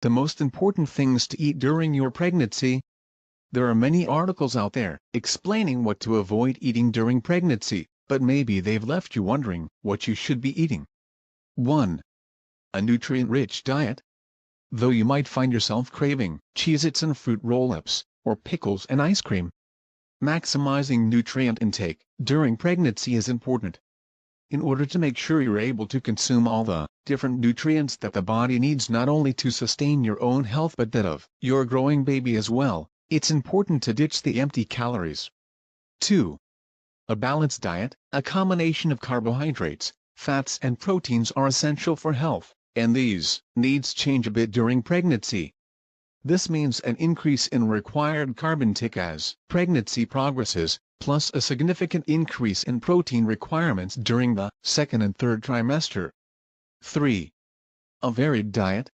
The most important things to eat during your pregnancy. There are many articles out there explaining what to avoid eating during pregnancy, but maybe they've left you wondering what you should be eating. 1. A nutrient-rich diet. Though you might find yourself craving Cheez-Its and fruit roll-ups, or pickles and ice cream, maximizing nutrient intake during pregnancy is important. In order to make sure you're able to consume all the different nutrients that the body needs not only to sustain your own health but that of your growing baby as well, it's important to ditch the empty calories. 2. A balanced diet. A combination of carbohydrates, fats and proteins are essential for health, and these needs change a bit during pregnancy. This means an increase in required carb intake as pregnancy progresses, plus a significant increase in protein requirements during the second and third trimester. 3. A varied diet.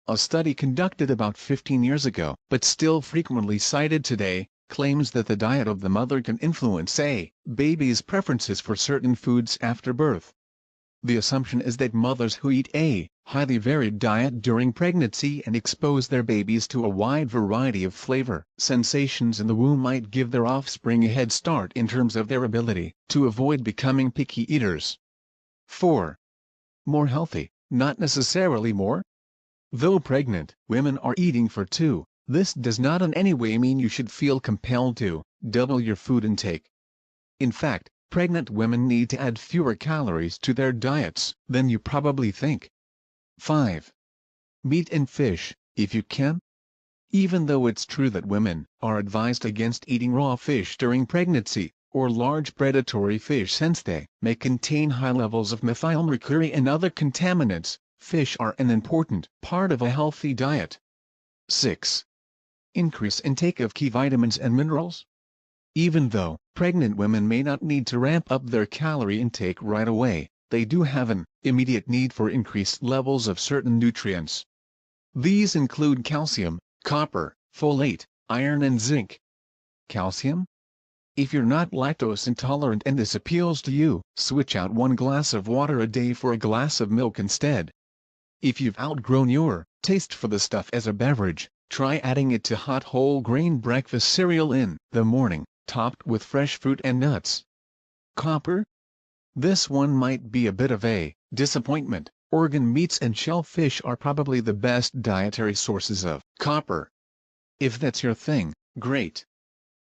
A study conducted about 15 years ago, but still frequently cited today, claims that the diet of the mother can influence a baby's preferences for certain foods after birth. The assumption is that mothers who eat a highly varied diet during pregnancy and expose their babies to a wide variety of flavor sensations in the womb might give their offspring a head start in terms of their ability to avoid becoming picky eaters. 4. More healthy, not necessarily more. Though pregnant women are eating for 2, this does not in any way mean you should feel compelled to double your food intake. In fact, pregnant women need to add fewer calories to their diets than you probably think. 5. Meat and fish, if you can. Even though it's true that women are advised against eating raw fish during pregnancy, or large predatory fish since they may contain high levels of methylmercury and other contaminants, fish are an important part of a healthy diet. 6. Increase intake of key vitamins and minerals. Even though pregnant women may not need to ramp up their calorie intake right away, they do have an immediate need for increased levels of certain nutrients. These include calcium, copper, folate, iron and zinc. Calcium? If you're not lactose intolerant and this appeals to you, switch out 1 glass of water a day for a glass of milk instead. If you've outgrown your taste for the stuff as a beverage, try adding it to hot whole grain breakfast cereal in the morning, topped with fresh fruit and nuts. Copper? This one might be a bit of a disappointment. Organ meats and shellfish are probably the best dietary sources of copper. If that's your thing, great.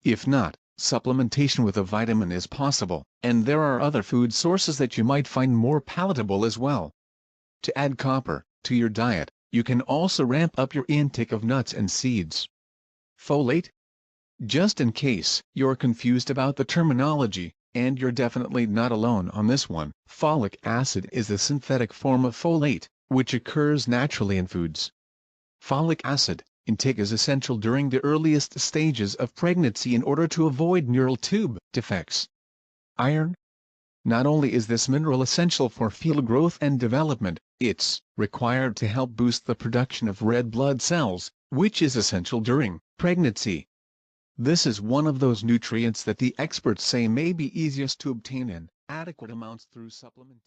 If not, supplementation with a vitamin is possible, and there are other food sources that you might find more palatable as well. To add copper to your diet, you can also ramp up your intake of nuts and seeds. Folate? Just in case you're confused about the terminology, and you're definitely not alone on this one, folic acid is a synthetic form of folate, which occurs naturally in foods. Folic acid intake is essential during the earliest stages of pregnancy in order to avoid neural tube defects. Iron? Not only is this mineral essential for fetal growth and development, it's required to help boost the production of red blood cells, which is essential during pregnancy. This is one of those nutrients that the experts say may be easiest to obtain in adequate amounts through supplementation.